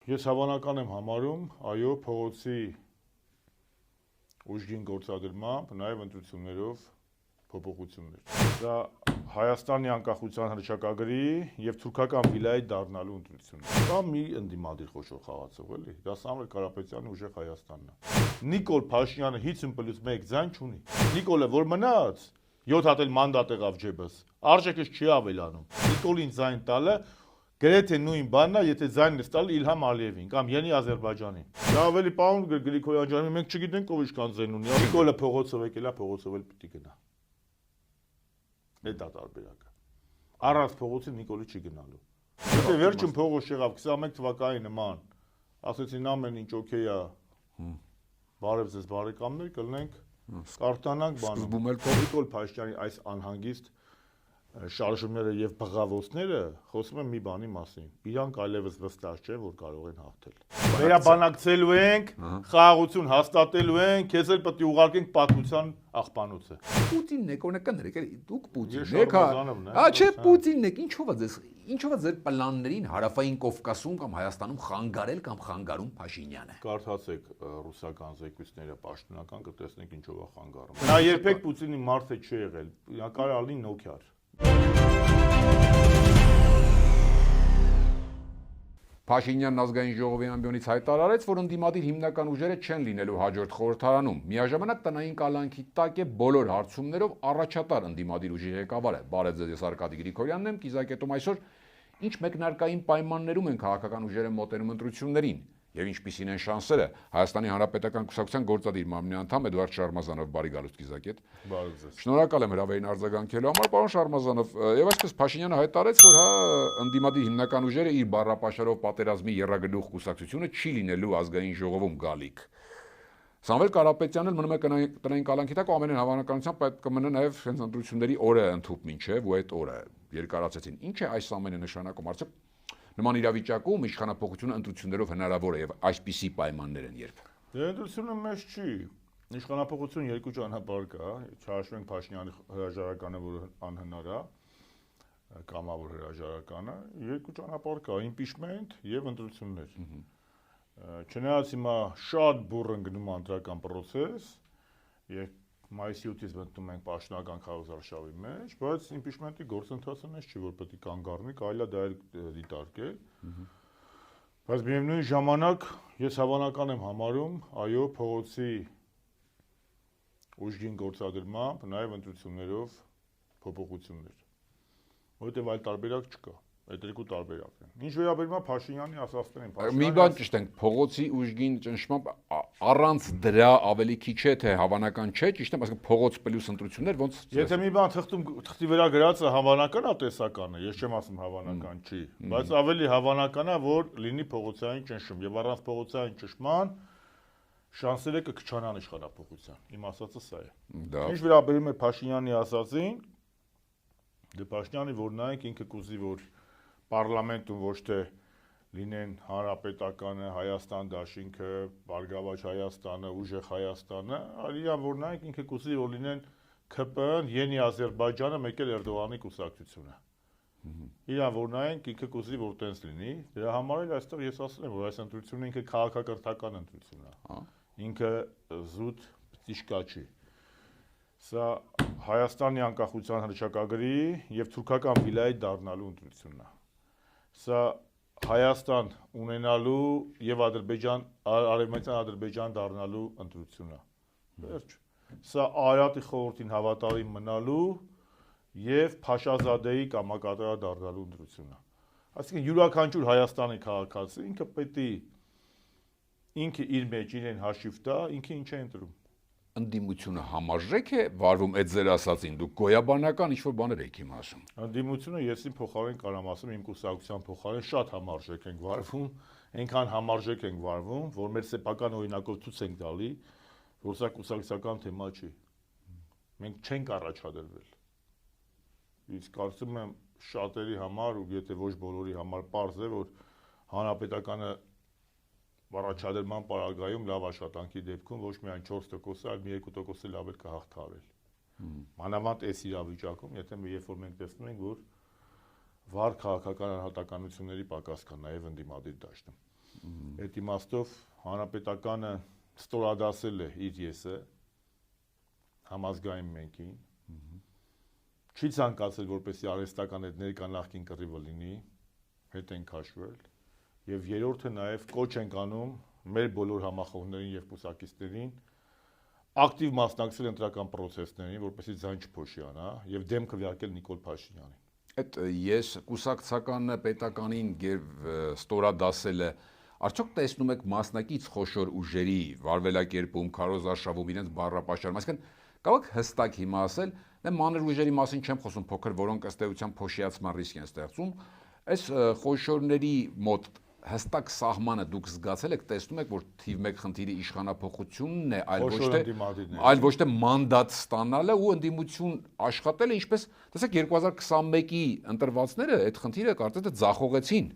Ես հավանական եմ համարում, այո, փողոցի ուժգին գործադրմամբ, նաև ընտրություններով փոփոխություններ։ Դա Հայաստանի անկախության հռչակագրի եւ թուրքական վիլայի դառնալու ընտրությունն։ Դա մի ընդդիմադիր խոշոր խաղացող էլի։ Դա Սամվել Կարապետյանի ուժեղ Հայաստանն է։ Նիկոլ Փաշինյանը 50+1 ձայն չունի։ Նիկոլը որ մնաց 7 հատ էլ մանդատ եղավ ջեբս։ Արժեքս չի ավելանում։ Նիկոլին ձայն տալը գրեթե նույն բանն է, եթե ձայնն ես տալը Իլհամ Ալիևին կամ Յենի Ադրբեջանին։ Դա ավելի պարոն Գրիգորյան ջան, մենք չգիտենք ով ինչքան ձայն ունի։ Նիկոլը փողոցով եկել է, փողոցով էլ պիտի գնա։ Դա տարբերակը։ Առանց փողոցի Նիկոլը չի գնալու։ Եթե վերջին փողոց եղավ 21 թվականի նման, ասեցին ամեն ինչ օքեյ է։ Բարև ձեզ բարեկամներ, կլնենք կարտանանք բանում։ Նիկոլ Փաշինյանի այս անհանգիստ շարժումները եւ բղավոցները խոսում են մի բանի մասին։ Իրանք այլևս վստահ չէ, որ կարող են հաղթել։ Վերաբանակցելու ենք, խաղաղություն հաստատելու ենք, քեզ էլ պետք է ուղարկենք պատմության աղբանոցը։ Պուտինն է կոնակներ եկել, դուք Պուտինն եք, հա, չէ, Պուտինն եք, ինչով է ձեր պլաններին Հարավային Կովկասում կամ Հայաստանում խանգարել կամ խանգարում Փաշինյանը։ Կարդացեք ռուսական զեկույցները պաշտոնական, կտեսնեք ինչով է խանգարում։ Նա երբեք Պուտինի մարդը չի եղել, նա կարող լինի նոքյար։ Փաշինյանն ազգային ժողովի ամբիոնից հայտարարեց, որ ընդդիմադիր հիմնական ուժերը չեն լինելու հաջորդ խորհրդարանում։ Միաժամանակ տնային կալանքի տակ է բոլոր հարցումներով առաջատար ընդդիմադիր ուժի ղեկավարը։ Բարև ձեզ, ես Արկադի Գրիգորյանն եմ, կիզակետում այսօր ինչ մեկնարկային պայմաններում են քաղաքական ուժերը մոտենում ընտրություններին եւ ինչպիսին են շանսերը։ Հայաստանի Հանրապետական Կուսակցության գործադիր մարմնի անդամ Էդվարդ Շարմազանով, բարի գալուստ կիզակետ։ Բարև ձեզ։ Շնորհակալ եմ հրավերին արձագանքելու համար, պարոն Շարմազանով։ Եվ այսպես Փաշինյանը հայտարարեց, որ ընդդիմադիր հիմնական ուժերը իր բառապաշարով պատերազմի եռագլուխ կուսակցությունը չի լինելու ազգային ժողովում գալիք։ Սամվել Կարապետյանն մնում է տնային կալանքի տակ ու ամենայն հավանականությամբ պետք կմնա նաև հենց ընտրությունների օրը ընդհուպ մինչև ու այդ օրը երկարացեցին։ Ինչ է այս ամենը նշանակում, արդյոք նման իրավիճակում իշխանապողությունը ընտրություններով հնարավոր է եւ այսպիսի պայմաններ են երբ։ Ընտրությունը մեծ չի։ Իշխանապողություն երկու ճանապարհ կա, չհաշվենք Փաշինյանի հրաժարականը, որը անհնար է, կամավոր հրաժարականը, երկու ճանապարհ կա՝ իմպիչմենտ եւ ընտրություններ։ Չնայած հիմա շատ բուռն գնում ընտրական process, եւ մայիսի 8-ից մտնում ենք պաշտոնական քարոզարշավի մեջ, բայց իմպիչմենտի գործընթացը մեծ չի, որ պետք է կանգ առնի, կարելի է դա դիտարկել։ Բայց միևնույն ժամանակ ես հավանական եմ համարում, այո, փողոցի ուժգին գործադրմամբ, նաև ընտրություններով փոփոխություններ, որովհետև այլ տարբերակ չկա։ Այդ երկու տարբերակն են։ Ինչ վերաբերում է Փաշինյանի ասածներին, մի բան ճիշտ ենք, փողոցի ուժգին ճնշմամբ առանց դրա ավելի քիչ է, թե հավանական չէ, ճիշտ եմ, ասենք փողոց պլյուս ընտրություններ, ոնց եթե մի բան թղթի վրա գրածը հավանական է, տեսական է, ես չեմ ասում հավանական չի, բայց ավելի հավանական է, որ լինի փողոցային ճնշում եւ առանց փողոցային ճնշման շանսերը կքչանան իշխանապողության։ Իմ ասածը սա է։ Ինչ վերաբերում է Փաշինյանի ասածին, դե Փաշինյանը որ նայենք ինքը կուզի որ պարլամենտում ոչ թե լինեն Հանրապետականը, Հայաստան դաշինքը, Բարգավաճ Հայաստանը, ուժեղ Հայաստանը, այլ իրան որ նայենք ինքը կուզի որ լինեն ՔՊ-ն, Յենի Ադրբեջանը, մեկ էլ Էրդողանի կուսակցությունը։ Իրան որ նայենք ինքը կուզի որ տենց լինի, դրա համար էլ այստեղ ես ասել եմ, որ այս ընտրությունը ինքը քաղաքակրթական ընտրություն է։ Ինքը զուտ պտիշկա չի։ Սա Հայաստանի անկախության հռչակագրի եւ թուրքական վիլայի դառնալու ընտրությունն է։ Սա Հայաստան ունենալու եւ Ադրբեջան, Արևմտյան Ադրբեջան դառնալու ընտրությունն է։ Վերջ։ Սա Արարատի խորհրդին հավատարիմ մնալու եւ Փաշազադեի կամակատարը դառնալու ընտրությունն է։ Այսինքն յուրաքանչյուր Հայաստանի քաղաքացի ինքը պետք է ինքը իր մեջ իրեն հաշիվ տա, ինքը ինչ է ընտրում։ Ընդդիմությունը համարժեք է վարվում այդ ձեր ասածին, դուք գոյաբանական ինչ-որ բաներ եք իմ ասում։ Ընդդիմությունը ես իմ փոխարեն կարամ ասեմ, իմ կուսակցության փոխարեն շատ համարժեք ենք վարվում, այնքան համարժեք ենք վարվում, որ մեր սեփական օրինակով ցույց ենք տալի, որ սա կուսակցական թեմա չի։ Մենք չենք առաջադրվել։ Իսկ կարծում եմ շատերի համար ու եթե ոչ բոլորի համար պարզ է, որ հանրապետականը առաջադրման պարագայում լավ աշխատանքի դեպքում ոչ միայն 4%, այլ մի 2% լավ էլ կհաղթարել։ Մանավանդ այս իրավիճակում, եթե երբ որ մենք տեսնում ենք, որ վառ քաղաքական անհատականությունների պակաս կա նաև ընդդիմադիր դաշտում։ Այդ իմաստով հանրապետականը ստորադասել է իր եսը համազգային մենքին, չի ցանկացել, որպեսզի արհեստական այդ ներկա նախկին կռիվը լինի, հետ են քաշվել, եւ երրորդը նաեւ կոչ ենք անում մեր բոլոր համախոհներին եւ կուսակիցներին ակտիվ մասնակցել ընտրական process-ներին, որպեսզի ձայն չփոշիանա եւ դեմ քվեարկել Նիկոլ Փաշինյանին։ Այդ ես կուսակցական պետականին ստորադասելը արդյոք տեսնում եք մասնակից խոշոր ուժերի վարվելակերպում, քարոզարշավում իրենց բառապաշարում, այսինքն կարող եք հստակ հիմա ասել, դե մանր ուժերի մասին չեմ խոսում, փոքր, որոնք ըստ էության փոշիացման ռիսկ են ստեղծում, այս խոշորների մոտ հստակ սահմանը դուք զգացել եք, տեսնում եք, որ թիվ 1 խնդիրը իշխանափոխությունն է, այլ ոչ թե մանդատ ստանալը ու ընդդիմություն աշխատելը, ինչպես տեսեք 2021-ի ընտրվածները այդ խնդիրը կարծես թե ձախողեցին։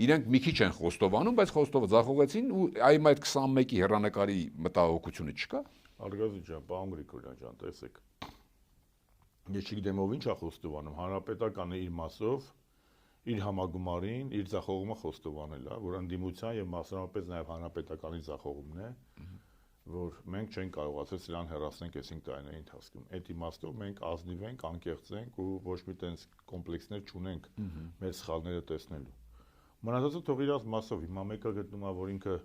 Իրենք մի քիչ են խոստովանում, բայց խոստովը ձախողեցին ու այմ այդ 21-ի հեռանկարի մտահոգությունը չկա։ Արգազի ջան, պարոն Գրիգորյան ջան, տեսեք։ Ես չգիտեմ ով ինչ է խոստովանում, հանրապետականը իր մասով իր համագումարին, իր ձախողումը խոստովանել է, որ ընդդիմության եւ մասնավորապես նաեւ հանրապետականի ձախողումն է, որ մենք չենք կարողացել սրան հեռացնենք այս 5 տարիների ընթացքում։ Այդ իմաստով մենք ազնիվ ենք, անկեղծ ենք ու ոչ մի տենց կոմպլեքսներ չունենք մեր սխալները տեսնելու։ Մնացածը թող իրաց մասով, հիմա մեկը գտնում է, որ ինքը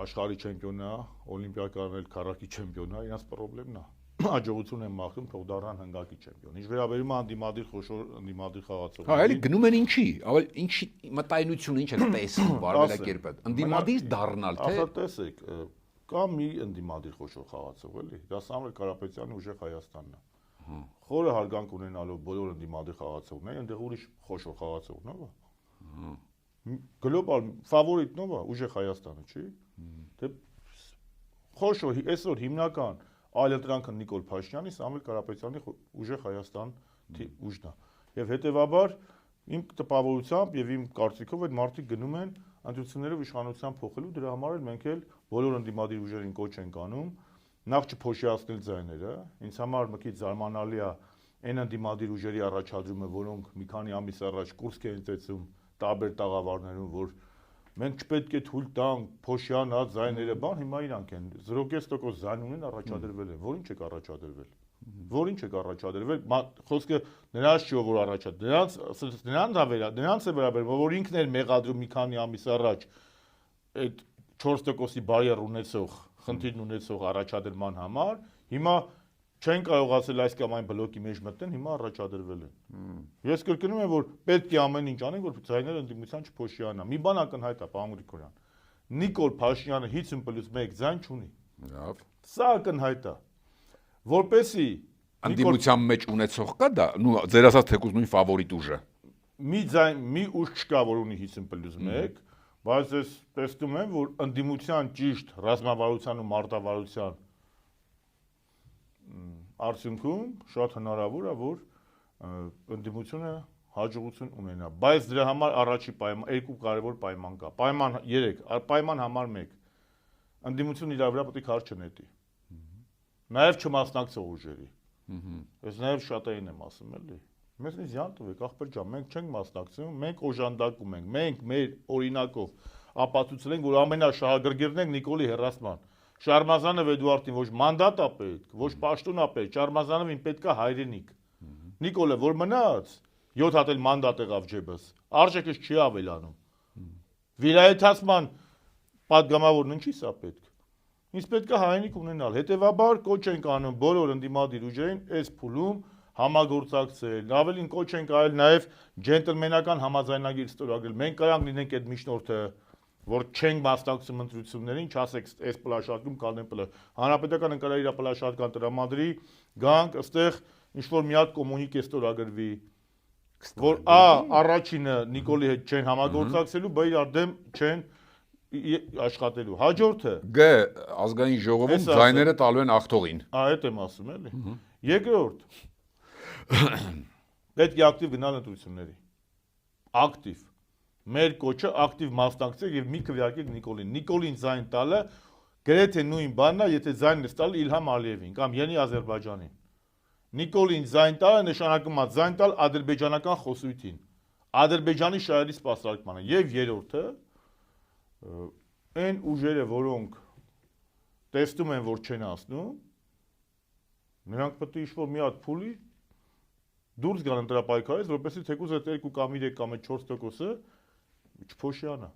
աշխարհի չեմպիոն է, օլիմպիական էլ քառակի չեմպիոն է, իրանց խնդիրն է։ Աջողություն են մաղթում, թող դառնան հնգակի չեմպիոն։ Ինչ վերաբերում է անդիմադիր խոշոր անդիմադիր խաղացող։ Հա, էլի գնում են ինչի, אבל ինչի մտայնությունը ինչ է տեսնում վարվելակերպը։ Անդիմադիր դառնալ, թե։ Ահա տեսեք, կա մի անդիմադիր խոշոր խաղացող, էլի։ Դա Սամվել Կարապետյանը ուժեղ Հայաստանն է։ Խորը հարգանք ունենալով բոլոր անդիմադիր խաղացողներին, այնտեղ ուրիշ խոշոր խաղացողն ով է։ Գլոբալ ֆավորիտն ով է, ուժեղ Հայաստանը, չի։ Դե խոշոր այսօր հիմնական այլ ընտրանքը Նիկոլ Փաշինյանի, Սամվել Կարապետյանի ուժեղ Հայաստան ուժն է։ Եվ հետեւաբար իմ տպավորությամբ եւ իմ կարծիքով այդ մարդիկ գնում են ընտրություններով իշխանության փոխելու, դրա համար էլ մենք էլ բոլոր ընդդիմադիր ուժերին կոչ ենք անում նախ չփոշիացնել ձայները։ Ինձ համար մի քիչ զարմանալի է այն ընդդիմադիր ուժերի առաջադրումը, որոնք մի քանի ամիս առաջ կուրսք են ծեցում տարբեր տաղավարներում, որ մենք չպետք է թույլ տանք փոշիանած ձայները, բան, հիմա իրանք են 0.5% ձայն ունեն առաջադրվել են, որին չեք առաջադրվել։ Որին չեք առաջադրվել, խոսքը նրանց չի որ առաջադրել, նրանց է վերաբերվում, որ ինքն էր մեղադրում մի քանի ամիս առաջ այդ 4%-ի բարիեր ունեցող, խնդիրն ունեցող առաջադրման համար, հիմա չեն կարողացել այս կամ այն բլոկի մեջ մտնել, հիմա առաջադրվել են։ Ես կրկնում եմ, որ պետք է ամեն ինչ անենք, որ ձայները ընդդիմության չփոշիանա։ Մի բան ակնհայտ է, պարոն Գրիգորյան։ Նիկոլ Փաշինյանը 50+1 ձայն չունի։ Լավ։ Սա ակնհայտ է։ Որպեսի ընդդիմության մեջ ունեցող կա դա, ձեր ասած թեկուզ նույն ֆավորիտ ուժը։ Մի ուժ չկա, որ ունի 50+1, բայց ես տեսնում եմ, որ ընդդիմության ճիշտ ռազմավարության ու մարտավարության արդյունքում շատ հնարավոր է, որ ընդդիմությունը հաջողություն ունենա, բայց դրա համար առաջի պայման, երկու կարևոր պայման կա։ Պայման 3, պայման համար 1։ Ընդդիմությունը իր վրա պետք է քարը չնետի։ Նաև չմասնակցող ուժերի։ Ես նաև շատային եմ ասում, էլի։ Մեզ զյան տվեք, ախպեր ջան, մենք չենք մասնակցում, մենք օժանդակում ենք, մենք մեր օրինակով ապացուցել ենք, որ ամենաշահագրգիռն ենք Նիկոլի հեռացման։ Շարմազանով Էդուարդին ոչ մանդատ է պետք, ոչ պաշտոն է պետք, Շարմազանովին պետք է հայրենիք։ Նիկոլը որ մնաց, 7 հատ էլ մանդատ եղավ ջեբս, արժեքս չի ավելանում։ Վիրայեցման պատգամավորն ինչի՞ սա պետք։ Ինձ պետք է հայրենիք ունենալ։ Հետևաբար կոչ ենք անում բոլոր ընդդիմադիր ուժերին այս փուլում համագործակցել, ավելին կոչ ենք արել նաև ջենտլմենական համաձայնագիր ստորագրել։ Մենք կարանք լինենք այդ միջնորդը, որ չենք մասնակցում ընտրություններին, չասեք այս պլաշարկում կանեն պլա։ Հանրապետական ընկալա իր պլաշարկան տրամադրի, գանք, ըստեղ ինչ-որ մի հատ կոմունիկե ստորագրվի, որ առաջինը Նիկոլի հետ չեն համագործակցելու, բ իրար դեմ չեն աշխատելու։ Հաջորդը ազգային ժողովում ձայները տալու են աղթողին։ Այդ եմ ասում, էլի։ Երկրորդ պետք է ակտիվ գնալ ընտրությունների։ Ակտիվ։ Մեր կոչը ակտիվ մասնակցել եւ մի քվեարկեք Նիկոլին։ Նիկոլին ձայն տալը գրեթե նույն բանն է, եթե ձայնն է տալ Իլհամ Ալիևին կամ Յենի Ադրբեջանին։ Նիկոլին ձայն տալը նշանակում է ձայն տալ ադրբեջանական խոսույթին, Ադրբեջանի շահերի սպասարկմանը։ Եվ երրորդը Այն ուժերը, որոնք տեսնում են, որ չեն ասնում, նրանք պետք է ինչ-որ մի հատ փուլի դուրս գան ընտրապայքարից, որպեսզի թեկուզ այդ 2 կամ 3 կամ 4%-ը չփոշիանա։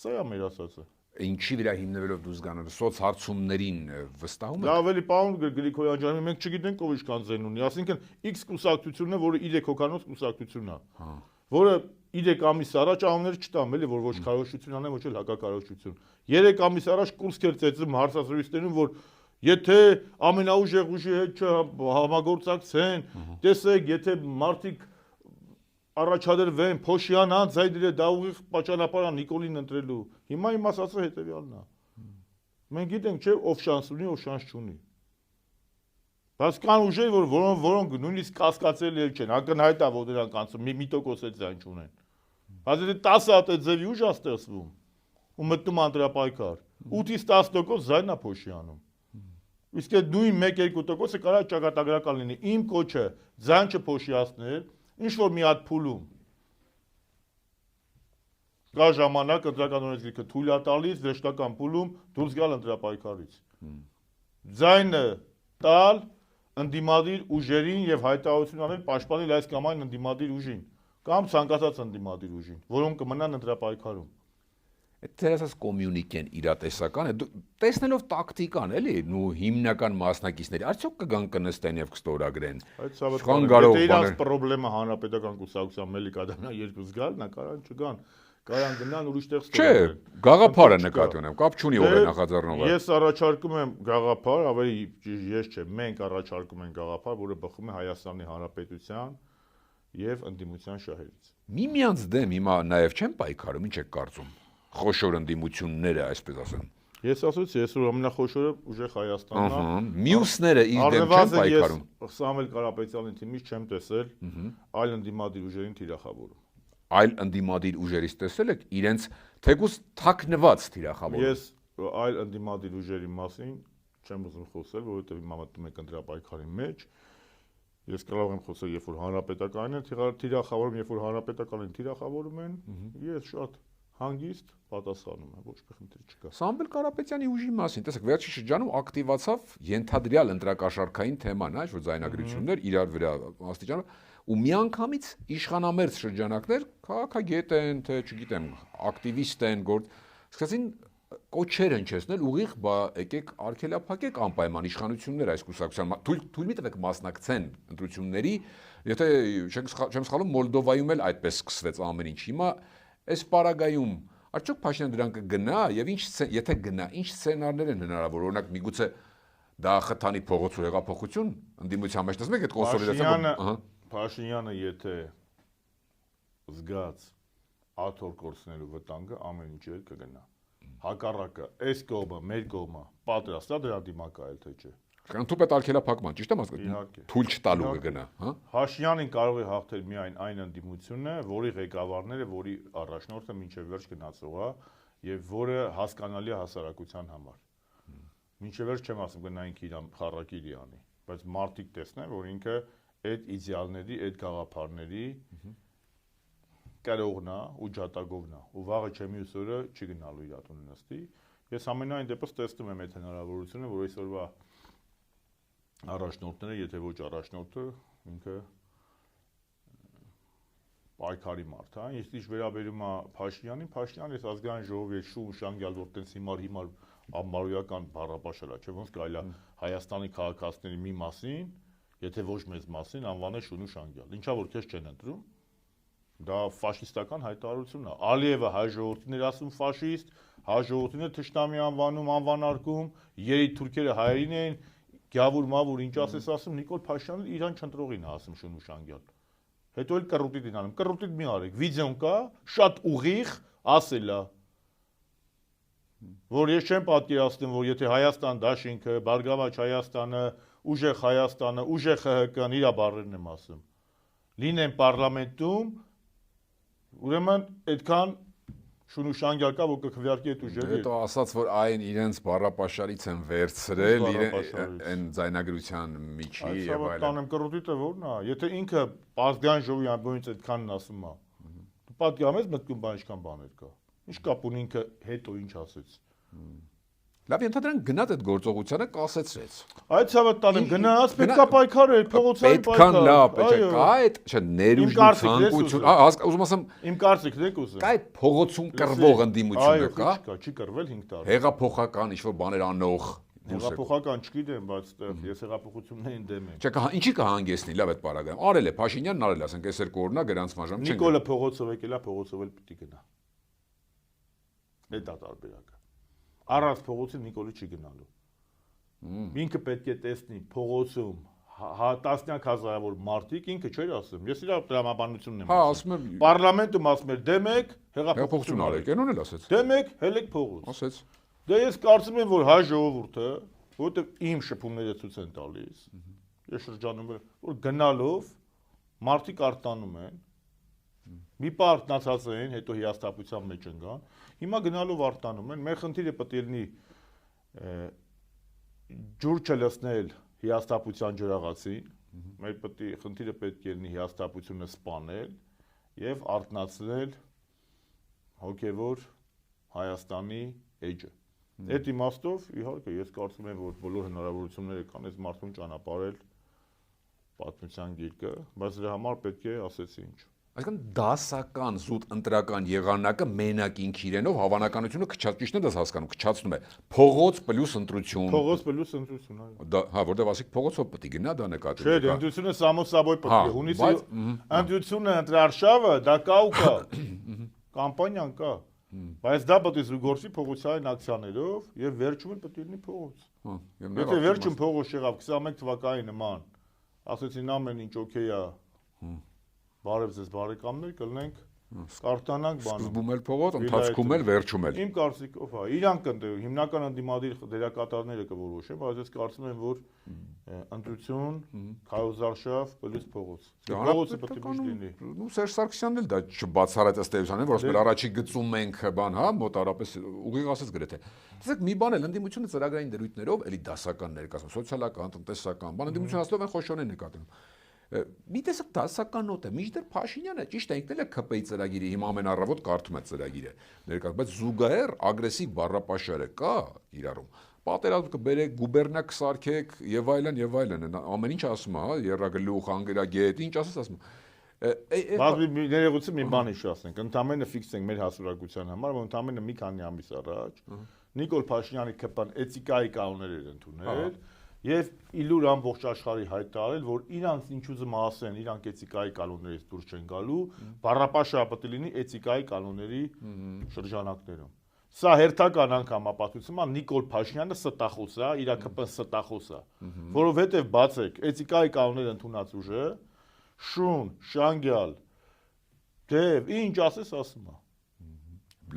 Սա է մեր ասածը։ Ինչի վրա հիմնվելով դուրս գան սոցհարցումներին վստահում Դա ավելի պարոն Գրիգորյան ջան, մենք չգիտենք ով ինչքան ձեն ունի, ասինքն X կուսակցությունն է, որը 3 հոգանոց կուսակցությունն է, որը 3 ամիս առաջ անուններ չտամ, էլի, որ ոչ քարոզչություն անեն, ոչ էլ հակակարոզչություն։ 3 ամիս առաջ կուրսքեր ծեծում հարցազրույցներում, որ եթե ամենաուժեղ ուժի հետ չհամագործակցեն, տեսեք, եթե մարդիկ առաջադրվեն, փոշիանան, ձայդրե դա ուղիղ պատճառաբար Նիկոլին ընտրելու։ Հիմա իմ ասածը հետևյալն է։ Մենք գիտենք, չէ, ով շանս ունի, ով շանս չունի։ Բայց կան ուժեր, որոնք նույնիսկ կասկածելի չեն, ակնհայտ է, որ դրանք անցում 1% էլ ձայն չունեն։ Բայց եթե 10 հատ է ձևի ուժ է ստեղծվում, ու մտնում ընտրապայքար, 8-ից 10% ձայն է փոշիանում։ Իսկ այդ նույն 1-2%-ը կարող է ճակատագրական լինի։ Իմ կոչը ձայն չփոշիացնել, ինչ որ մի հատ փուլում կա ժամանակ ընտրական օրենսգիրքը թույլ է տալիս վերջնական փուլում դուրս գալ ընտրապայքարից։ Ձայնը տալ ընդդիմադիր ուժերին եւ հայտարարություն անել պաշտպանել այս կամ այն ընդդիմադիր ուժին կամ ցանկացած ընդդիմադիր ուժին, որոնք կմնան ընտրապայքարում։ Այդ դերասած կոմյունիկեն իրատեսական է, տեսնելով տակտիկան, էլի, ու հիմնական մասնակիցների, արդյոք կգան կնստեն եւ կստորագրեն։ Եթե իրանց խնդրեմը հանրապետական կուսակցության Մելիք Ադամյան երկուս գալ, նա կարան չգան, կարան գնան ուրիշ տեղ ստորագրեն։ Չէ, գաղափարը նկատի ունեմ, կապ չունի ով է նախաձեռնողը։ Ես առաջարկում եմ գաղափար, ավելի ես չէ, մենք առաջարկում ենք գաղափար, որը բխում է Հայաստանի Հանրապետության եւ ընդդիմության շահերից։ Միմյանց դեմ հիմա նաեւ չեն պայքարում, ինչ եք կարծում։ Խոշոր ընդդիմությունները, այսպես ասեմ։ Ես ասացի, այսօր ամենախոշորը ուժեղ Հայաստանն է։ Մյուսները իր դեմ չեն պայքարում։ Ես Սամվել Կարապետյանի թիմից չեմ տեսել այլ ընդդիմադիր ուժերին թիրախավորում։ Այլ ընդդիմադիր ուժերից տեսել եք իրենց թեկուզ թաքնված թիրախավորում։ Ես այլ ընդդիմադիր ուժերի մասին չեմ ուզում խոսել, որովհետև հիմա մտնում եք ընտրապայքարի մեջ։ Ես կարող եմ խոսել, երբ որ հանրապետականն է թիրախավորում, երբ որ հանրապետականին թիրախավորում են, ես շատ հանգիստ պատասխանում եմ, ոչ մի խնդիր չկա։ Սամվել Կարապետյանի ուժի մասին, տեսեք, վերջին շրջանում ակտիվացավ ենթադրյալ ընտրակաշարքային թեման, այ որ ձայնագրություններ իրար վրա աստիճանով, ու միանգամից իշխանամերձ շրջանակներ քաղաքագետ են, թե չգիտեմ, ակտիվիստ են, սկսեցին կոչեր հնչեցնել ուղիղ, բա եկեք արգելափակեք անպայման իշխանություններ այս կուսակցության, թույլ մի տվեք մասնակցեն ընտրությունների, եթե չեմ սխալվում, Մոլդովայում էլ այդպես սկսվեց ամեն ինչ։ Հիմա այս պարագայում արդյոք Փաշինյանը դրան կգնա եւ եթե գնա, ինչ սցենարներ են հնարավոր, օրինակ միգուցե դա խթանի փողոցու հեղափոխություն ընդդիմության մեջ տեսնեք այդ կոնսոլիդացիա։ Փաշինյանը եթե զգաց աթոռ կորցնելու վտանգը ամեն ինչ կգնա։ Հակառակը այս կողմը, մեր կողմը պատրաստ է դրա դիմակայել թե չէ։ Կանթուպետ արգելափակման, ճիշտ եմ ասում։ Թույլ չտալու կգնա, հա։ Փաշինյանին կարող է հաղթել միայն այն ընդդիմությունը, որի ղեկավարները, որի առաջնորդը մինչև վերջ գնացող է եւ որը հասկանալի է հասարակության համար։ Մինչև վերջ չեմ ասում գնա ինքը իր խառակիրի անի, բայց մարդիկ տեսնեն, որ ինքը այդ իդեալների, այդ գաղափարների կրողն է ու ջատագովն է, ու վաղը չէ մյուս օրը չի գնալու իր տուն նստի։ Ես ամենայն դեպս տեսնում եմ այդ հնարավորությունը, որ այսօրվա առաջնորդները, եթե ոչ առաջնորդը, ինքը պայքարի մարդ է, իսկ ինչ վերաբերում է Փաշինյանին, Փաշինյանը այս ազգային ժողովի հետ շուն շանգյալ, որ տենց հիմար ամբարոյական բառապաշար է, չէ՞ ոնց կարելի է Հայաստանի քաղաքացիների մի մասին, եթե ոչ մեծ մասին, անվանել շուն ու շանգյալ։ Ինչա որ քեզ չեն ընտրում, դա ֆաշիստական հայտարարություն է։ Ալիևը հայ ժողովրդին էր ասում ֆաշիստ, հայ ժողովրդին էր թշնամի անվանում, անվանարկում, երեք թուրքերը հայերին էին, գյավուր մավուր ինչ ասես ասում, Նիկոլ Փաշինյանը իրան չընտրողին է ասում շուն ու շանգյալ։ Հետո էլ կռուտիտ անում, կռուտիտ մի արեք, վիդեոն կա, շատ ուղիղ ասել է, որ ես չեմ պատկերացնում, որ եթե Հայաստան դաշինքը, Բարգավաճ Հայաստանը, ուժեղ Հայաստանը, ուժեղ ՀՀԿ-ն իր բառերն եմ ասում, լինեն պարլամենտում, ուրեմն այդքան շուն ու շանգյալ կա, որ կքվեարկի այդ ուժերի։ Հետո ասաց, որ այն իրենց բառապաշարից են վերցրել, այն ձայնագրության միջի եւ այլն։ Տանեմ կռուտիտը ո՞րն է, եթե ինքը ազգային ժողովի ամբողջից այդքանն ասում է։ Դու պատկերացնես մտքում բան ինչքան բաներ կա։ Ինչ կապ ունի ինքը հետո ինչ ասեց։ Լավ, ընդհանրեն գնաց այդ գործողությանը կասեցրեց։ Այդ ցավը տանեմ գնաց, պետքա պայքարել, փողոցային պայքար։ Պետքան լավ, այո։ կա այդ, չէ, ներուժ ցանկություն, ուզում ասեմ, իմ կարծիքն եք ուզում։ Կա այդ փողոցում կռվող ընդդիմությունը կա։ Այո, չի կռվել 5 տարի։ Հեղափոխական ինչ-որ բաներ անող։ Հեղափոխական չգիտեմ, բայց ես հեղափոխություններին դեմ եմ։ Չէ, ինչի կհանգեցնի, լավ այդ պարագայում։ Արել է Փաշինյանն, արել, ասենք, այսօր կօրնա գրանցման ժամ չեն։ Նիկոլը փողոցով եկելա, փողոցով էլ պիտի գնա։ Դա տարբերակը։ Առանց փողոցի Նիկոլը չի գնալու։ Ինքը պետք է տեսնի փողոցում տասնյակ հազարավոր մարդիկ, ինքը չէր ասում։ Ես իր տրամաբանությունն եմ ասում։ Պարլամենտում ասում էր դեմ եք, հեղափոխություն արեք, այնուն էլ ասեց։ Դեմ եք, հելեք փողոց։ Ասեց։ Դե ես կարծում եմ, որ հայ ժողովուրդը, որովհետև իմ շփումները ցույց են տալիս, ես շրջանում եմ, որ գնալով մարդիկ արտանում են, մի պահ արթնացած են, հետո հիասթափության մեջ ընկան, հիմա գնալով արտանում են, մեր խնդիրը պետք է լինի ջուր չլցնել հիասթափության ջրաղացին, մեր խնդիրը պետք է լինի հիասթափությունը սպանել եւ արթնացնել հոգեվոր Հայաստանի էջը։ Այդ իմաստով իհարկե ես կարծում եմ, որ բոլոր հնարավորությունները կան այս մարդուն ճանապարհել պատմության գիրկը, բայց դրա համար պետք է ասեցի ինչ։ Այսինքն դասական զուտ ընտրական եղանակը մենակ ինք իրենով հավանականությունը քչած ճիշտ է դες հասկանում, քչացնում է փողոց պլյուս ընտրություն։ Փողոց պլյուս ընտրություն, այո։ Դա հա, որտեղ ասիկ փողոցով պետք է գնա, դա նկատի։ Չէ, ընտրությունը սամոսաբոյ պետք է։ Հունիսի ընտրությունը ընտրարշավը դա կա ու կա։ Կամպանիան կա։ Բայց դա պետք է զուգորդի փողոցային ակցիաներով եւ վերջում պետք է լինի փողոց։ Եթե վերջում փողոց եղավ 21 թվականի նման, ասեցին ամեն ինչ օքեյ է։ Բարև ձեզ բարեկամներ, կլնենք կարտանանք բանը։ Սկզբում էլ փողոց, ընթացքում էլ վերջում էլ։ Իմ կարծիքով, հա, իրանք կընտրեն, հիմնական ընդդիմադիր դերակատարները կորոշեն, բայց ես կարծում եմ, որ ընտրություն, քարոզարշավ, պլյուս փողոց։ Փողոցը պետք է միշտ լինի։ Ու Սերժ Սարգսյանն էլ դա չբացառեց ըստ էության, որ ասել առաջի գծում ենք բան, հա, մոտարապես ուղիղ ասեց գրեթե։ Տեսեք, մի բան էլ ընդդիմությունը ծրագրային դրույթներով էլի դասական ներկայացնում, սոցիալական, տնտեսական, բան ընդդիմությունը հաստով են խոշոր են նկատում։ Մի տեսակ դասական նոտ է, մինչդեռ Փաշինյանը ճիշտ է, ինքն էլ է ԿՊ-ի ծրագիրը, հիմա ամենառավոտ կարդում է ծրագիրը ներկայացնում, բայց զուգահեռ ագրեսիվ բառապաշարը կա իրարում։ Պատերազմ կբերեք, գուբերնիա կսարքեք եւ այլն, ամեն ինչ ասում է, հա, երրագլուխ, անգրագետ, ինչ ասես ասում։ Բայց ներողություն մի բան իշ ասենք, ընդամենը ֆիքսենք մեր հասարակության համար, որ ընդամենը մի քանի ամիս առաջ Նիկոլ Փաշինյանի ԿՊ-ն էթիկայի կանոններ էր ընդունել եւ իլուր ամբողջ աշխարհի հայտարարել, որ իրանց ինչ ուզում ասեն, իրանք էթիկայի կանոններից դուրս չեն գալու, բառապաշարը պետք է լինի էթիկայի կանոնների շրջանակներում։ Սա հերթական անգամ ապացուցում է Նիկոլ Փաշինյանը ստախոս է, իր ԿՊ-ն ստախոս է, որովհետեւ բացեք էթիկայի կանոններ ընդունած ուժը շուն, շանգյալ, դեվ, ինչ ասես ասում է։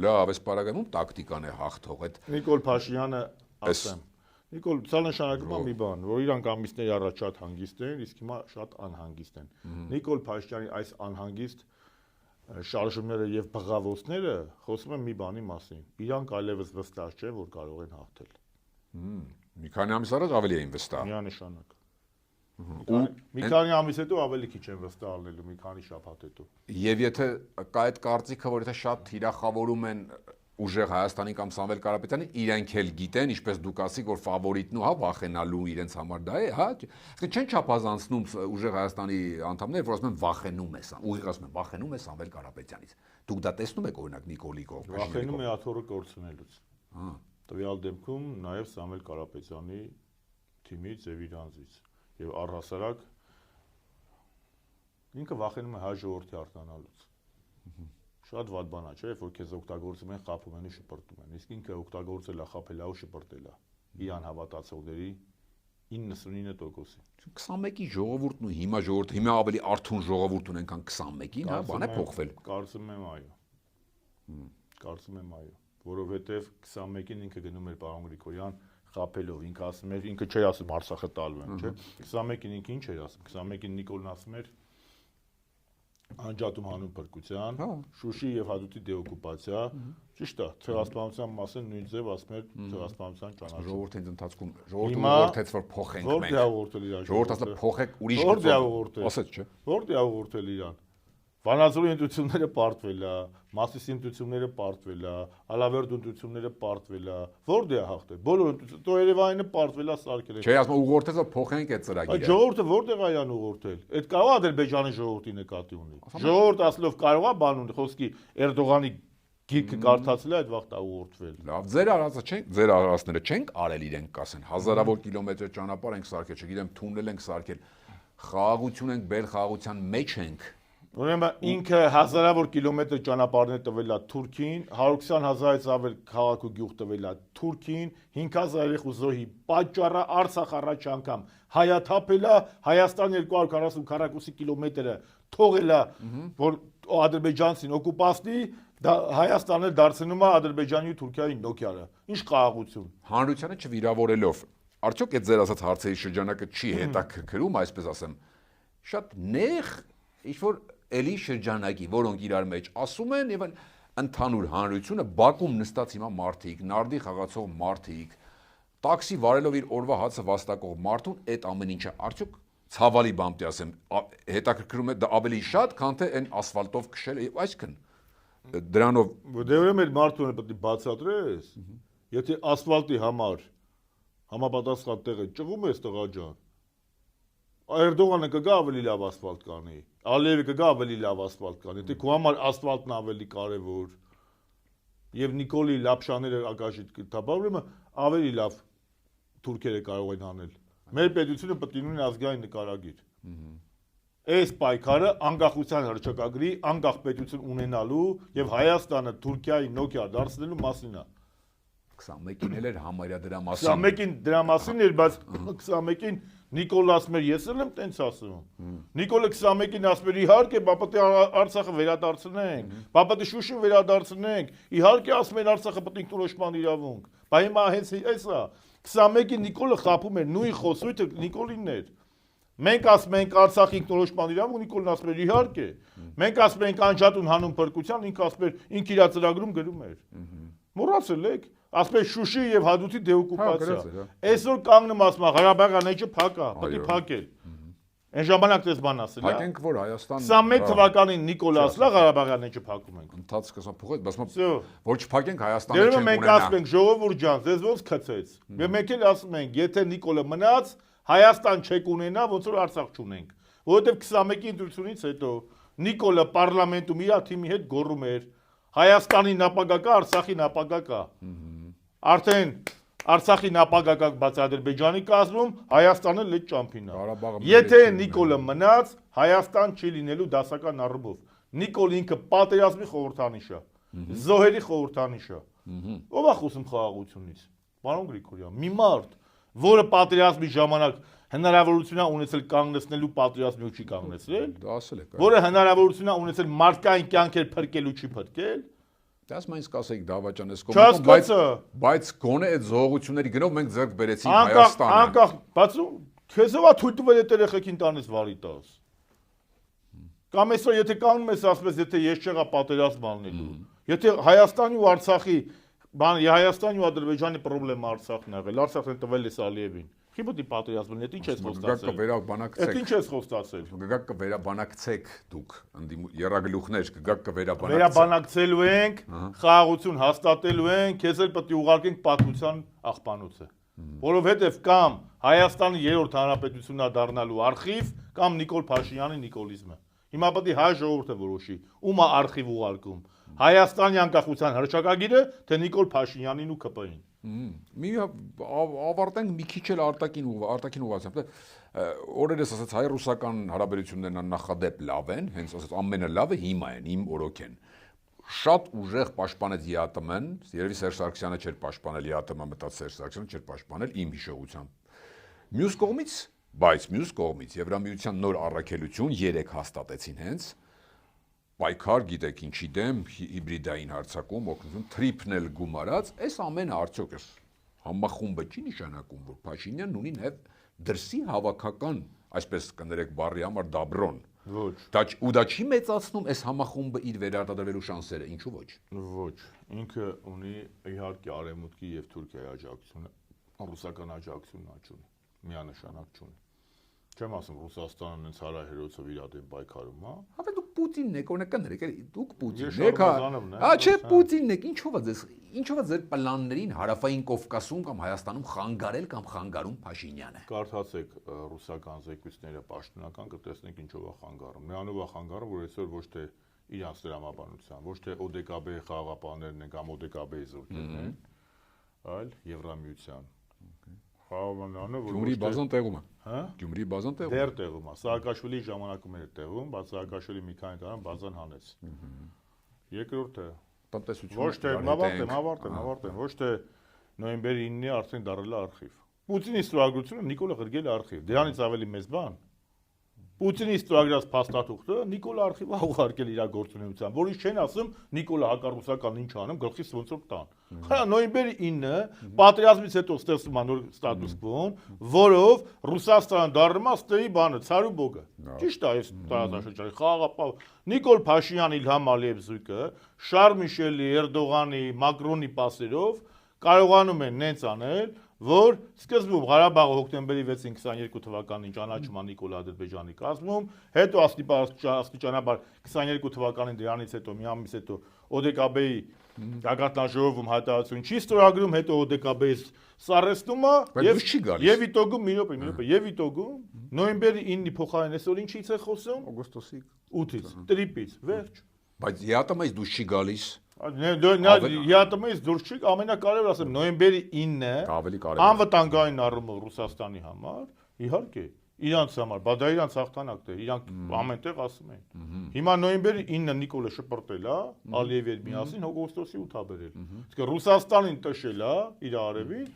Լավ, այս պարագայում տակտիկան է հաղթող այդ Նիկոլ Փաշինյանը ասեմ։ Նիկոլ, սա նշանակում է մի բան, որ իրանք ամիսներ առաջ շատ հանգիստ են, իսկ հիմա շատ անհանգիստ են։ Նիկոլ Փաշինյանի այս անհանգիստ շարժումները եւ բղավոցները խոսում են մի բանի մասին։ Իրանք այլևս վստահ չէ, որ կարող են հաղթել։ Մի քանի ամիս առաջ ավելի էին վստահ։ Միանշանակ։ Մի քանի ամիս հետո ավելի քիչ են վստահ լինելու, մի քանի շաբաթ հետո։ Եվ եթե կա այդ կարծիքը, որ եթե շատ թիրախավորում են ուժեղ Հայաստանի կամ Սամվել Կարապետյանի, իրենք էլ գիտեն, ինչպես դուք ասիք, որ ֆավորիտն ու հա վախենալու իրենց համար դա է, հա, չեն չափազանցնում ուժեղ Հայաստանի անդամները, որ ասում են վախենում է, ուղիղ ասում են վախենում է Սամվել Կարապետյանից։ Դուք դա տեսնում եք օրինակ Նիկոլի կողմից։ Վախենում է աթոռը կորցնելուց։ Հա։ Տվյալ դեպքում նաև Սամվել Կարապետյանի թիմից եւ իր անձից։ Եվ առհասարակ ինքը վախենում է հայ ժողովրդի արտանալուց։ Շատ վատ բան է, չէ՞, որ քեզ օգտագործում են, խաբում են ու շպրտում են։ Իսկ ինքը օգտագործել է, խաբել է ու շպրտել է իրան հավատացողների 99%-ին։ 21-ի ժողովուրդն ու հիմա ժողովուրդը հիմա ավելի արթուն ժողովուրդ ունեն, քան 21-ին, հա, բան է փոխվել։ Կարծում եմ այո։ Կարծում եմ այո, որովհետև 21-ին ինքը գնում էր պարոն Գրիգորյան խափելով, ինքը ասում էր, ինքը չէր ասում Արցախը տալու եմ, չէ։ 21-ին ինքը ինչ էր ասում, 21-ին Նիկոլն ասում էր անջատում հանուն փրկության, Շուշի եւ Հադրութի դեօկուպացիա, ճիշտ է, ցեղասպանության մասին նույն ձև ասում էր ցեղասպանության ճանաչում։ Ժողովրդի ընթացքում ժողովուրդը ուղղորդեց, որ փոխենք մենք։ Ո՞ր դիաղորդել իրան։ Ժողովուրդը ասել փոխեք ուրիշ գծով։ Ո՞ր դիաղորդել։ Ասեց չէ։ Ո՞ր դիաղորդել իրան։ Վանաձորի ընտրությունները պարտվել է, Մասիսի ընտրությունները պարտվել է, Ալավերդ ընտրությունները պարտվել է, որտե է հաղթել։ Բոլոր ընտրությունները Երևանը պարտվել է սարքել։ Չէ, ասում ուղղորդել է փոխենք այդ ծրագիրը։ Ժողովուրդը որտեղ է ան ուղղորդել։ Այդ կարող է Ադրբեջանի ժողովրդի նկատի ունի։ Ժողովուրդը ասելով կարող է բան ունի, խոսքի Էրդողանի գիրքը կարդացել է այդ վաղտա ուղղորդվել։ Լավ, ձեր արածը չենք, ձեր արածները չենք արել իրենք կասեն։ Հազարավոր կիլոմետր ճանապարհ ենք սարքել, չգիտեմ, թունել ենք սարքել։ Խաղաղություն ենք բել, խաղաղության մեջ ենք։ Ուրեմն ինքը հազարավոր կիլոմետր ճանապարհներ տվել է Թուրքին, 120,000-ից ավել քաղաք ու գյուղ տվել է Թուրքին, 5,000 երեխու զոհի պատճառը Արցախ առաջ անգամ հայաթափել է, Հայաստան 240 քառակուսի կիլոմետրը թողել է, որ ադրբեջանցին օկուպացնի, Հայաստանը դարձնում է Ադրբեջանի ու Թուրքիայի Նոկիարը։ Ինչ խաղաղություն։ Հանրությանը չվիրավորելով, արդյոք այդ ձեր ասած հարցերի շրջանակը չի հետաքրքրում, այսպես ասեմ, շատ նեղ ինչ-որ էլի շրջանակի, որոնք իրար մեջ ասում են եւ ընդհանուր հանրությունը Բաքում նստած հիմա մարդիկ, նարդի խաղացող մարդիկ, տաքսի վարելով իր օրվա հացը վաստակող մարդուն այդ ամեն ինչը արդյոք ցավալի բան պիտի ասեմ, հետաքրքրում է դա ավելի շատ, քան թե այն ասֆալտով քշելը եւ այսքան դրանով դե ուրեմն այդ մարդուն պետք է բացատրես, եթե ասֆալտի համար համապատասխան տեղը ճղում ես տղա ջան, Էրդողանը կգա ավելի լավ ասֆալտ կանի, Ալիևը կգա ավելի լավ ասֆալտ կանի, եթե քո համար ասֆալտն ավելի կարևոր եւ Նիկոլի լապշաները ակաշիտ կտաբա, ուրեմն ավելի լավ թուրքերը կարող են անել։ Մեր պետությունը պետք է ունենա ազգային նկարագիր։ Այս պայքարը անկախության հռչակագրի անկախ պետություն ունենալու եւ Հայաստանը Թուրքիայի Նոկիա դարձնելու մասին է։ 21-ին էլ էր համարյա դրա մասին։ 21-ին դրա մասին էր, բայց 21-ին Նիկոլը ասում էր, ես էլ եմ տենց ասում։ Նիկոլը 21-ին ասում էր, իհարկե, բապետի Արցախը վերադարձնենք, բապետի Շուշին վերադարձնենք, իհարկե ասում են Արցախը պետք է ինքնորոշման իրավունք։ Բայց հիմա հենց էսա 21-ին Նիկոլը խափում էր, նույն խոսույթը Նիկոլինն էր։ Մենք ասում ենք Արցախի ինքնորոշման իրավունք, Նիկոլն ասում էր, իհարկե։ Մենք ասում ենք անջատուն հանուն փրկության, ինքը ասում էր, ինք իր ծրագրում գրում էր։ Մոռացել եք, ասում էր Շուշի եւ Հադրութի դեօկուպացիա։ Այսօր կանգնում ասում է Ղարաբաղյան էջը փակա, պետք է փակել։ Այն ժամանակ դες բան ասել է։ Հայտնենք որ Հայաստան 21 թվականին Նիկոլ ասլա Ղարաբաղյան էջը փակում ենք։ Ընթացքը սա փոխեց, բայց որ չփակենք Հայաստանը չենք ունենա։ Մենք ասում ենք ժողովուրդ ջան, ձեզ ոնց քցեց։ Մենք էլ ասում ենք, եթե Նիկոլը մնաց, Հայաստան չեք ունենա, ոնց որ Արցախ չունենք։ Որովհետեւ 21-ի ընտրությունից հետո Նիկոլը պարլամենտում իր թիմի հետ գոռում էր Հայաստանի ապագա կա, Արցախի ապագա կա։ Արդեն Արցախի ապագա կա, բաց Ադրբեջանի կազմում, Հայաստանը լեջ ճամփին է։ Եթե Նիկոլը մնաց, Հայաստան չի լինելու դասական առումով։ Նիկոլը ինքը պատերազմի խորհրդանիշ է, զոհերի խորհրդանիշ է։ Ո՞վ է խոսում խաղաղությունից։ Պարոն Գրիգորյան, մի մարդ, որը պատերազմի ժամանակ հնարավորություն է ունեցել կանգնեցնելու պատերազմի ու չի կանգնեցրել, դա ասել եք, որը հնարավորություն է ունեցել մարդկային կյանքեր փրկել ու չի փրկել, դաս մենք կասեիք դավաճան էս կողմից, բայց գոնե այդ զողությունների գնով մենք ձեռք բերեցինք Հայաստանը։ Անկախ, բայց քեզով է թույլ տվել այդ երեխեքին տանես վարի տաս։ Կամ այսօր եթե կանգնում ես ասում ես, եթե ես չեղա պատերազմ անելու, եթե Հայաստանի ու Արցախի բան Հայաստանի ու Ադրբեջանի խնդրեմը Արցախն ա եղել, Արցախն տվել էս Ալիևին։ Խիբոդի պատերազմն է, ինչ ես խոստացել։ Այդ ինչ ես խոստացել։ Գգակ կվերաբանակցեք դուք երագլուխներ, գգակ կվերաբանակցեք։ Վերաբանակցելու ենք, խաղաղություն հաստատելու ենք, քեզ էլ պետք է ուղարկենք պատմության աղբանոցը։ Որովհետև կամ Հայաստանի երրորդ հանրապետությունն է դառնալու արխիվ, կամ Նիկոլ Փաշինյանի նիկոլիզմը։ Հիմա պետք է հայ ժողովուրդը որոշի, ում է արխիվ ուղարկում։ Հայաստանի անկախության հռչակագիրը, թե Նիկոլ Փաշինյանին ու ԿՊ-ին։ Մի ավարտենք մի քիչ էլ արտաքին ուղղությամբ։ Օրերս ասած հայ-ռուսական հարաբերություններն նախադեպ լավ են, հենց ասած ամենը լավը հիմա են, իմ օրոք են։ Շատ ուժեղ պաշտպանեց ԵԱՏՄ-ն, երևի Սերժ Սարգսյանը չէր պաշտպանել ԵԱՏՄ-ը, մտած Սերժ Սարգսյանը չէր պաշտպանել իմ հիշողությամբ։ Մյուս կողմից Եվրամիության նոր առաքելություն 3 հաստատեցին հենց պայքար, գիտեք ինչի դեմ, հիբրիդային հարձակում, օգնություն, թրիփն էլ գումարած, այս ամենը արդյոք էս համախումբը չի նշանակում, որ Փաշինյանն ունի նաև դրսի հավաքական, այսպես կներեք բառի համար դաբրոն։ Ոչ։ Դա չի մեծացնում այս համախումբը իր վերարտադրվելու շանսերը, ինչու ոչ։ Ոչ։ Ինքը ունի իհարկե Արևմուտքի եւ Թուրքիայի աջակցությունը, ռուսական աջակցությունն չունի, միանշանակ չունի։ Չեմ ասում Ռուսաստանը հենց հարահերոցով իր դեմ պայքարում, հա։ Հավե դուք Պուտինն եք, օրինակ կներեք, դուք Պուտինն Ես եք, Շարմազանովն եմ, հա, չէ, Պուտինն եք, ինչով է ձեր պլաններին Հարավային Կովկասում կամ Հայաստանում խանգարել կամ խանգարում Փաշինյանը։ Կարդացեք ռուսական զեկույցները պաշտոնական, կտեսնեք ինչով է խանգարում։ Նրանով է խանգարում, որ այսօր ոչ թե իրանց դրամաբանության, ոչ թե ՕԴԿԲ-ի խաղաղապահներն են կամ ՕԴԿԲ-ի զորքերն են, այլ Եվրամիության։ Խաղաղապահները, որ Գյումրի բազան տեղում է։ Հա? Գյումրի բազան տեղում։ Դեռ տեղում է։ Սաակաշվիլի ժամանակում էր տեղում, բայց Սաակաշվիլի մի քանի տարի բազան հանեց։ Երկրորդը Տնտեսությունը։ ոչ թե ավարտեմ, ոչ թե նոյեմբերի 9-ի արդեն դարել է արխիվ։ Պուտինի ստորագրությունը Նիկոլը ղրգել է արխիվ։ Դրանից ավելի մեծ բան։ Պուտինի ստորագրած փաստաթուղթը Նիկոլը արխիվա ուղարկել իր գործունեության, որից չեն ասում Նիկոլը հակառուսական ինչ անում, գլխից ոնց որ տան։ Խա նոյեմբերի 9-ը պատերազմից հետո ստեղծում է նոր ստատուս կվոն, որով Ռուսաստանը դառնում է ստեի բանը, ցարու բոգը։ Ճիշտ է այս տարածաշրջանի խաղաղապահ Նիկոլ Փաշինյանի, Իլհամ Ալիև զույգը Շարլ Միշելի, Էրդողանի, Մակրոնի պասերով կարողանում են նենց անել, որ սկզբում Ղարաբաղը հոկտեմբերի 6-ին 22 թվականին ճանաչում է Նիկոլ Ադրբեջանի կազմում, հետո աստիճանաբար 22 թվականին դրանից հետո մի ամիս հետո ՕԴԿԲ-ի գագաթնաժողովում հայտարարություն չի ստորագրում, հետո ՕԴԿԲ-ի սառեստումը եւ իտոգում մի րոպե, եւ իտոգում նոյեմբերի 9-ի փոխարեն այսօր ինչից է խոսում։ Օգոստոսի 8-ից, տրիպից, վերջ։ Բայց ԵԱՏՄ-ից դուրս չի գալիս։ ԵԱՏՄ-ից դուրս չի, ամենակարևորը ասեմ, նոյեմբերի 9-ը անվտանգային առումով Ռուսաստանի համար, իհարկե, իրանց համար, բա դա իրանց հաղթանակն է, իրանք ամենտեղ ասում են։ Հիմա նոյեմբերի 9-ը Նիկոլը շպրտել է, Ալիևի հետ միասին օգոստոսի 8-ը բերել։ Իսկ Ռուսաստանին տշել է իր արևին,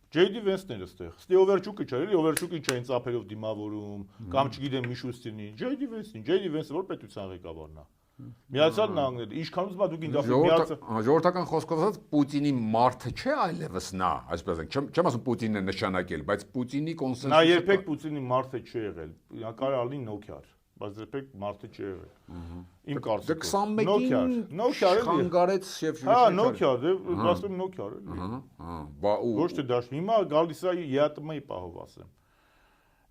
JD Vance-ն էր այստեղ։ Ստե Օվերչուկը չէր, էլի Օվերչուկին չէին ծափերով դիմավորում, կամ չգիտեմ Միշուստինին, JD Vance-ը որ պետության ղեկավարն է։ Միացյալ Նահանգները, ինչքան ուզում ա դուք ինձ ժողովրդական խոսքով ասած Պուտինի մարդը չէ այլևս նա, այսպես ասենք, չեմ ասում Պուտինն է նշանակել, բայց Պուտինի կոնսենսուսը նա երբեք Պուտինի մարդը չի եղել, նա կարող է լինի Նոքիար, բայց երբեք մարդը չի եղել։ Իմ կարծիքով Նոքիար խանգարեց եւ հա Նոքիար, ասում Նոքիար էլի։ Բա ու ոչ թե դաշ, հիմա գալիս է ԵԱՏՄ-ի պահով ասեմ։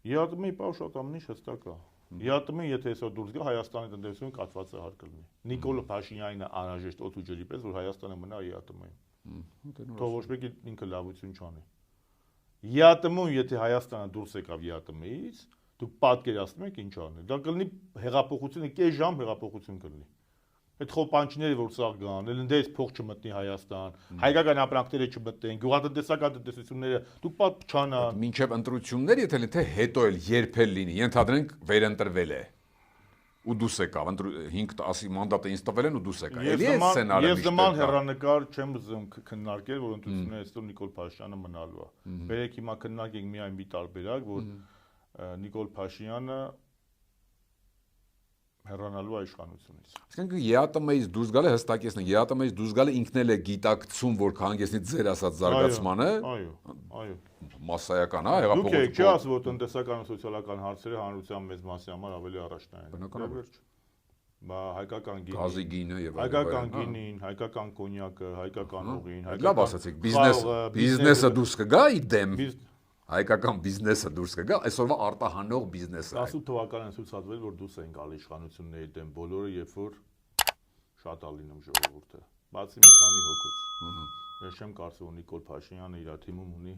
ԵԱՏՄ-ի պահ շատ ամենից հստակ է։ ԵԱՏՄ-ը եթե այսօր դուրս գա Հայաստանի տնտեսությունը կաթված է հարկ լինի։ Նիկոլը Փաշինյանն անհրաժեշտ օդ ու ջրի պես որ Հայաստանը մնա ԵԱՏՄ-ին։ Թող ոչ մեկի ինքը լավություն չանի։ ԵԱՏՄ-ում եթե Հայաստանը դուրս եկավ ԵԱՏՄ-ից, դուք պատկերացնում եք ինչ անել։ Դա կլինի հեղափոխությունը, կես ժամ հեղափոխություն կլինի։ Այդ խոպանչիները որ սաղ գան, այնտեղից փող չմտնի Հայաստան, հայկական ապրանքները չմտնեն, գյուղատնտեսական տնտեսությունները դուք պատ չանան։ Մինչև ընտրություններ եթե լինի, թե հետո էլ երբ էլ լինի, ենթադրենք վերընտրվել է։ Ու դուս եկավ, 5 մանդատը ինձ տվել են ու դուս եկա։ Էլի է սցենարը։ Ես նման հեռանկար չեմ ուզում քննարկել, որ ընտրությունները այսօր Նիկոլ Փաշինյանը մնալու է։ Բերեք հիմա քննարկենք միայն մի տարբերակ, որ Նիկոլ Փաշինյանը հեռանալու է իշխանությունից։ Այսինքն ԵԱՏՄ-ից դուրս գալը հստակեցնենք, ԵԱՏՄ-ից դուրս գալը ինքն էլ է գիտակցում, որ կհանգեցնի ձեր ասած զարգացմանը։ Այո։ Մասսայական, հա, հեղափոխություն։ Դուք եք չի ասում, որ տնտեսական ու սոցիալական հարցերը հանրության մեծ մասի համար ավելի առաջնային են։ Բնականաբար։ Բա հայկական գինին, գազի գինը եւ հայկական գինին, հայկական կոնյակը, հայկական ուղին, լավ ասացիք, բիզնեսը դուրս կգա իդեմ։ Հայկական բիզնեսը դուրս կգա, այսօրվա արտահանող բիզնեսը։ 18 թվականին ցույցատվել, որ դուրս են գալի իշխանությունների դեմ բոլորը, երբ որ շատ է լինում ժողովուրդը։ Բացի մի քանի հոգուց։ Ես չեմ կարծում, որ Նիկոլ Փաշինյանը իր թիմում ունի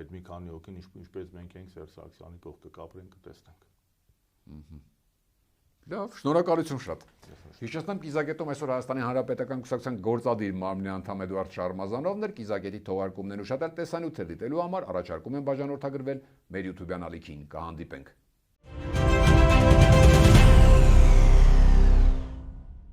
այդ մի քանի հոգին, ինչպես մենք ենք Սերժ Սարգսյանի կողքը կապրենք, կտեսնենք։ Լավ, շնորհակալություն շատ։ Հիշեցնեմ Կիզակետում այսօր Հայաստանի Հանրապետական Կուսակցության գործադիր մարմնի անդամ Էդուարդ Շարմազանովն էր, Կիզակետի թողարկումներն ուշադրել տեսանյութեր դիտելու համար առաջարկում եմ բաժանորդագրվել մեր YouTube-յան ալիքին, կհանդիպենք։